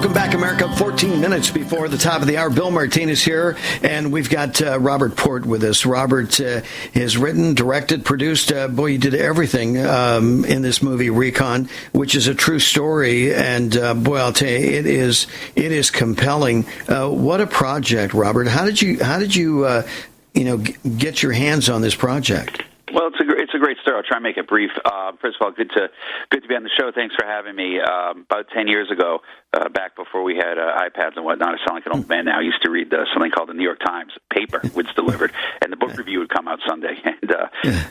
Welcome back, America. 14 minutes before the top of the hour. Bill Martinez here, and we've got Robert Port with us. Robert has written, directed, produced. Boy, you did everything in this movie, Recon, which is a true story. And boy, I'll tell you, it is compelling. What a project, Robert! How did you get your hands on this project? Well, it's a great story. I'll try and make it brief. First of all, good to be on the show. Thanks for having me. About 10 years ago, back before we had iPads and whatnot, I sound like an old man now. I used to read something called the New York Times paper, which was delivered, and the book review would come out Sunday. And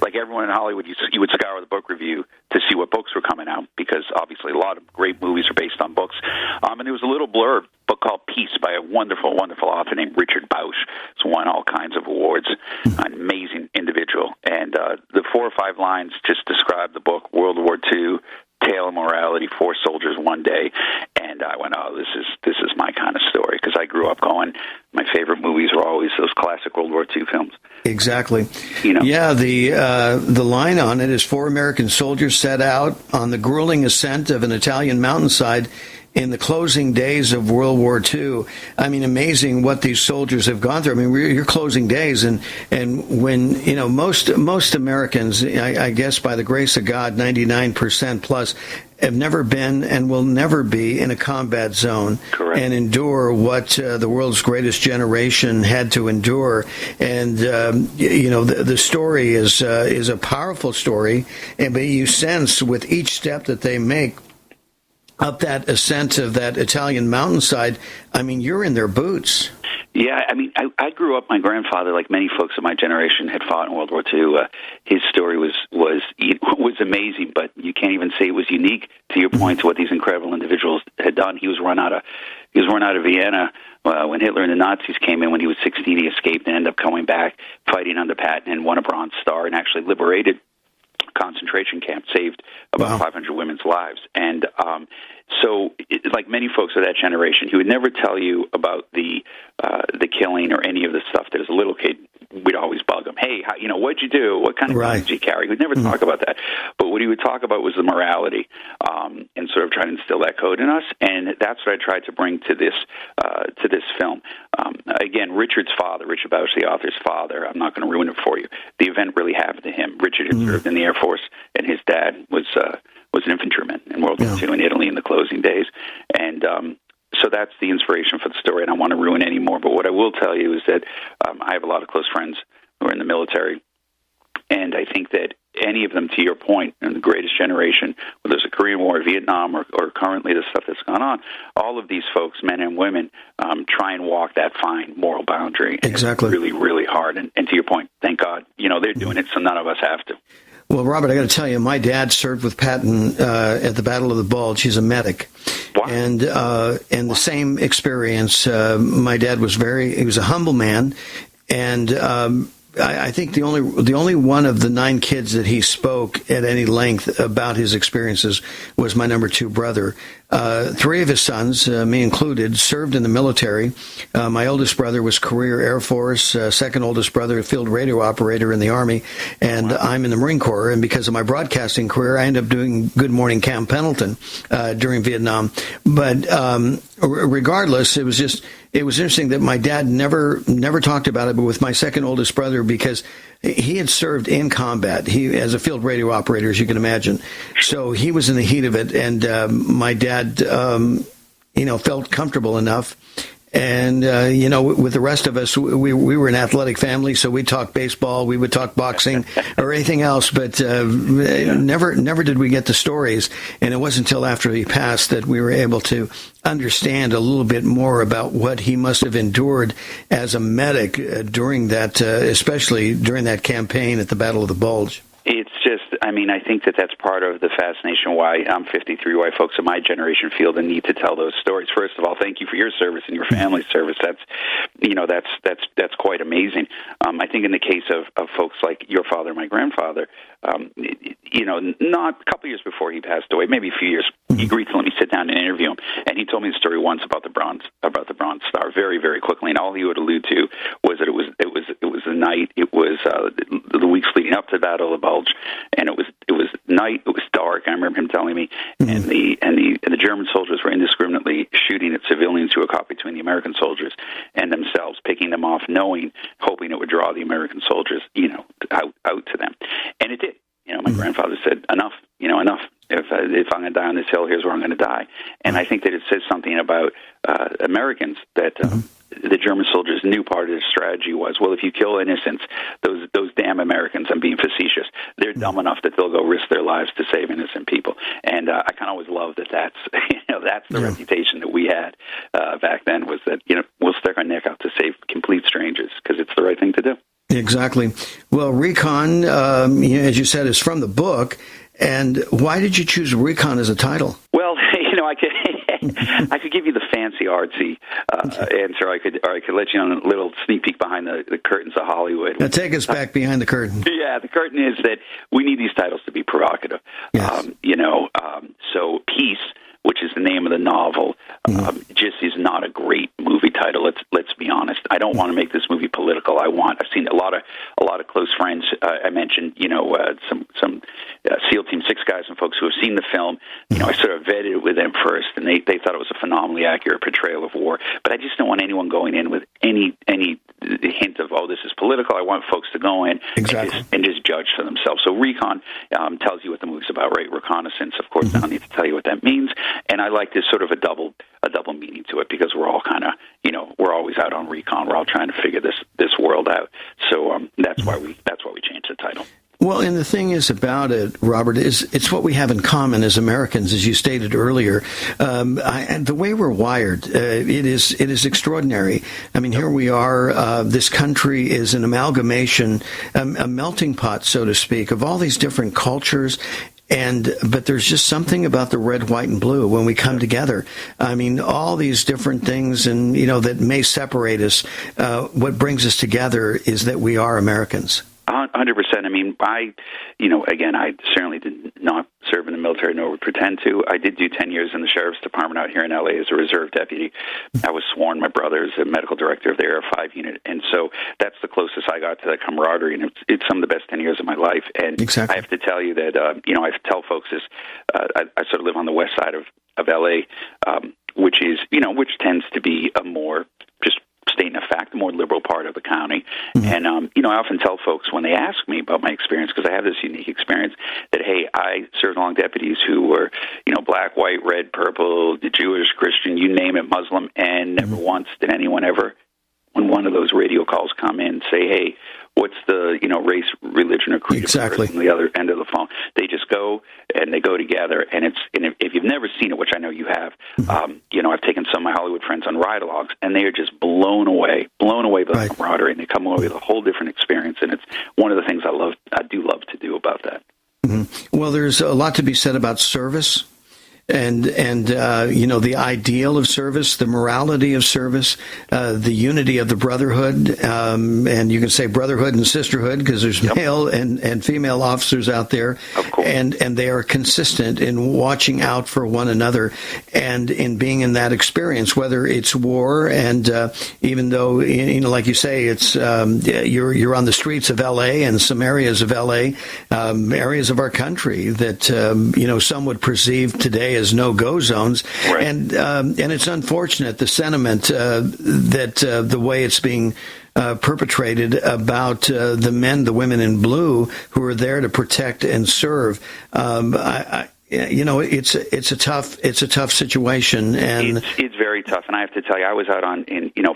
like everyone in Hollywood, you would scour the book review to see what books were coming out, because obviously a lot of great movies are based on books. And there was a little blurb book called Peace by a wonderful, wonderful author named Richard Bausch. It's won all kinds of awards. An amazing individual. And the 4 or 5 lines just describe the book, World War II, Tale of Morality, 4 Soldiers, 1 Day. And I went, oh, this is my kind of story, because I grew up going, my favorite movies were always those classic World War II films. Exactly. Yeah, the line on it is 4 American soldiers set out on the grueling ascent of an Italian mountainside in the closing days of World War II. I mean, amazing what these soldiers have gone through. I mean, your closing days, and when, most Americans, I guess by the grace of God, 99% plus, have never been and will never be in a combat zone. Correct. And endure what the world's greatest generation had to endure. And, the story is a powerful story, but you sense with each step that they make up that ascent of that Italian mountainside, I mean, you're in their boots. Yeah, I mean, I grew up, my grandfather, like many folks of my generation, had fought in World War II. His story was amazing, but you can't even say it was unique, to your point, to what these incredible individuals had done. He was run out of Vienna when Hitler and the Nazis came in. When he was 16, he escaped and ended up coming back, fighting under Patton, and won a Bronze Star, and actually liberated concentration camp, saved about 500 women's lives. And like many folks of that generation, he would never tell you about the killing or any of the stuff that as a little kid, we'd always bug him. Hey, what'd you do? What kind of gun did you carry? We'd never talk about that. But what he would talk about was the morality, and sort of try to instill that code in us. And that's what I tried to bring to this film. Again, Richard's father, Richard Bausch, the author's father, I'm not going to ruin it for you. The event really happened to him. Richard had served in the Air Force, and his dad was an infantryman in World War II in Italy in the closing days. And so that's the inspiration for the story, and I don't want to ruin any more. But what I will tell you is that I have a lot of close friends who are in the military, and I think that any of them, to your point, in the greatest generation, whether it's a Korean War, Vietnam, or currently the stuff that's gone on, all of these folks, men and women, try and walk that fine moral boundary. And exactly. It's really, really hard. And to your point, thank God, they're doing it, so none of us have to. Well, Robert, I got to tell you, my dad served with Patton at the Battle of the Bulge. He's a medic. Wow. And the same experience. My dad was he was a humble man, and I think the only one of the 9 kids that he spoke at any length about his experiences was my number 2 brother. 3 of his sons, me included, served in the military. My oldest brother was career Air Force, second oldest brother, a field radio operator in the Army, and I'm in the Marine Corps. And because of my broadcasting career, I ended up doing Good Morning Camp Pendleton during Vietnam. But regardless, it was interesting that my dad never talked about it, but with my second oldest brother, because he had served in combat. He, as a field radio operator, as you can imagine. So he was in the heat of it, and my dad, felt comfortable enough. And, with the rest of us, we were an athletic family, so we'd talk baseball, we would talk boxing or anything else, but never did we get the stories. And it wasn't until after he passed that we were able to understand a little bit more about what he must have endured as a medic during that, especially during that campaign at the Battle of the Bulge. It's just, I think that's part of the fascination why I'm 53, why folks of my generation feel the need to tell those stories. First of all, thank you for your service and your family's service. That's quite amazing. I think in the case of folks like your father, my grandfather, not a couple years before he passed away, maybe a few years, he agreed to let me sit down and interview him, and he told me the story once about the Bronze Star, very, very quickly, and all he would allude to was that it was the night, it was the weeks leading up to the Battle of the Bulge, and it was night. It was dark. I remember him telling me, and the German soldiers were indiscriminately shooting at civilians who were caught between the American soldiers and themselves, picking them off, hoping it would draw the American soldiers, out to them, and it did. My grandfather said, enough. If I'm going to die on this hill, here's where I'm going to die. And I think that it says something about Americans that the German soldiers knew part of their strategy was, well, if you kill innocents, those damn Americans, I'm being facetious, they're dumb enough that they'll go risk their lives to save innocent people. And I kind of always love that's the reputation that we had back then, was that, we'll stick our neck out to save complete strangers because it's the right thing to do. Exactly. Well, Recon, as you said, is from the book. And why did you choose Recon as a title? Well, I could give you the fancy artsy answer. I could let you on a little sneak peek behind the curtains of Hollywood. Now take us back behind the curtain. Yeah, the curtain is that we need these titles to be provocative. Yes. So Peace, which is the name of the novel, just is not a great movie title. Let's be honest. I don't want to make this movie political. I've seen a lot of close friends. I mentioned, some SEAL Team 6 guys and folks who have seen the film. I sort of vetted it with them first, and they thought it was a phenomenally accurate portrayal of war. But I just don't want anyone going in with any hint of, this is political. I want folks to go in and just judge for themselves. So Recon tells you what the movie's about, right? Reconnaissance, of course. I don't need to tell you what that means. And I like this sort of a double meaning to it, because we're all kind of, we're always out on recon. We're all trying to figure this world out. So that's why we changed the title. Well, and the thing is about it, Robert, is it's what we have in common as Americans, as you stated earlier. And the way we're wired, it is extraordinary. I mean, here we are. This country is an amalgamation, a melting pot, so to speak, of all these different cultures. But there's just something about the red, white, and blue when we come together. I mean, all these different things, and that may separate us. What brings us together is that we are Americans. 100%. I mean, I certainly did not serve in the military, nor would pretend to. I did do 10 years in the Sheriff's Department out here in L.A. as a reserve deputy. I was sworn. My brother is a medical director of the Air 5 unit, and so that's the closest I got to that camaraderie, and it's some of the best 10 years of my life. And I have to tell you that, I have to tell folks this, I sort of live on the west side of L.A., which tends to be a more, just stating a fact, the more liberal part of the county. And, I often tell folks when they ask me about my experience, because I have this unique experience, that, hey, I served along deputies who were, black, white, red, purple, the Jewish, Christian, you name it, Muslim, and never once did anyone ever, when one of those radio calls come in, say, hey, what's the, race, religion, or creed on the other end of the phone. They just go, and they go together, and if you've never seen it, which I know you have, I've taken some of my Hollywood friends on ride-alongs, and they are just blown away by the camaraderie, and they come away with a whole different experience, and it's one of the things I do love to do about that. Mm-hmm. Well, there's a lot to be said about service. And the ideal of service, the morality of service, the unity of the brotherhood, and you can say brotherhood and sisterhood, because there's male and female officers out there, of course. And they are consistent in watching out for one another and in being in that experience, whether it's war, and even though like you say, it's you're on the streets of L.A. and some areas of L.A., areas of our country that some would perceive today as no-go zones, right. And it's unfortunate, the sentiment that the way it's being perpetrated about the men, the women in blue who are there to protect and serve. It's a tough situation, and it's very tough. And I have to tell you, I was out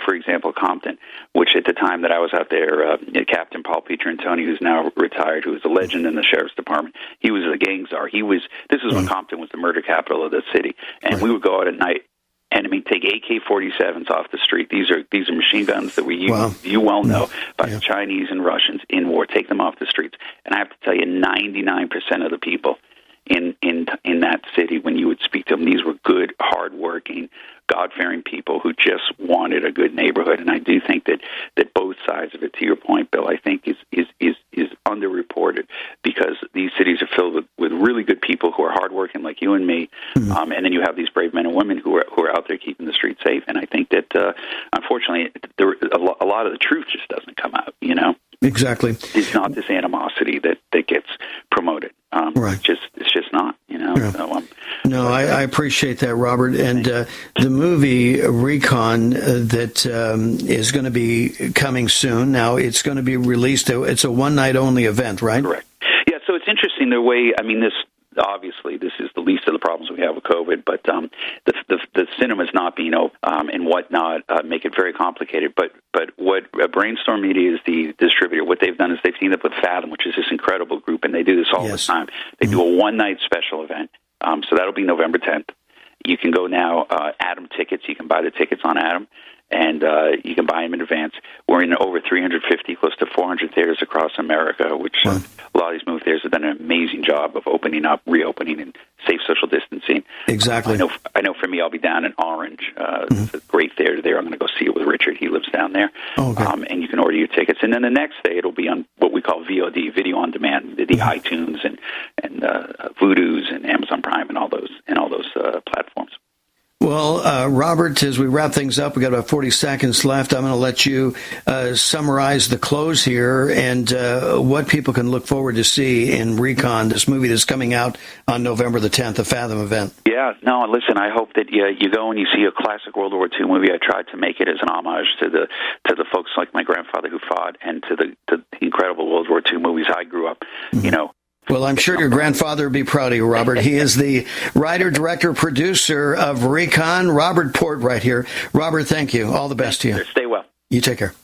for example, Compton, which at the time that I was out there, Captain Paul Pietrantoni, who's now retired, who was a legend in the Sheriff's Department, he was a gang czar. This is when Compton was the murder capital of the city, and we would go out at night. And take AK-47s off the street. These are machine guns that we use. Wow. You well know by the Chinese and Russians in war. Take them off the streets. And I have to tell you, 99% of the people in that city, when you would speak to them, these were good, hardworking, God-fearing people who just wanted a good neighborhood. And I do think that both sides of it, to your point, Bill, I think is underreported, because these cities are filled with really good people who are hardworking like you and me, and then you have these brave men and women who are out there keeping the streets safe. And I think that unfortunately, a lot of the truth just doesn't come out. Exactly. It's not this animosity that gets promoted. Right. It's just not, Yeah. So, no, I appreciate that, Robert. And the movie Recon that is going to be coming soon. Now, it's going to be released. It's a one-night only event, right? Correct. Yeah, so it's interesting the way, this is the least of the problems we have with COVID, but the cinemas not being open and whatnot make it very complicated. But what Brainstorm Media is the distributor. What they've done is they've teamed up with Fathom, which is this incredible group, and they do this all the time. They do a one-night special event, so that'll be November 10th. You can go now, Atom Tickets. You can buy the tickets on Atom, and you can buy them in advance. We're in over 350, close to 400 theaters across America, which a lot of these movie theaters have done an amazing job of opening up, reopening, and safe social distancing. Exactly. I know for me, I'll be down in Orange. It's a great theater there. I'm going to go see it with Richard. He lives down there. And you can order your tickets. And then the next day, it'll be on what we call VOD, video on demand, the iTunes and Vudu's and Amazon Prime and all those platforms. Well, Robert, as we wrap things up, we've got about 40 seconds left. I'm going to let you summarize the close here and what people can look forward to see in Recon, this movie that's coming out on November the 10th, the Fathom event. Yeah, no, listen, I hope that you go and you see a classic World War II movie. I tried to make it as an homage to the folks like my grandfather who fought and to the incredible World War II movies I grew up, Well, I'm sure your grandfather would be proud of you, Robert. He is the writer, director, producer of Recon. Robert Port right here. Robert, thank you. All the best to you. Stay well. You take care.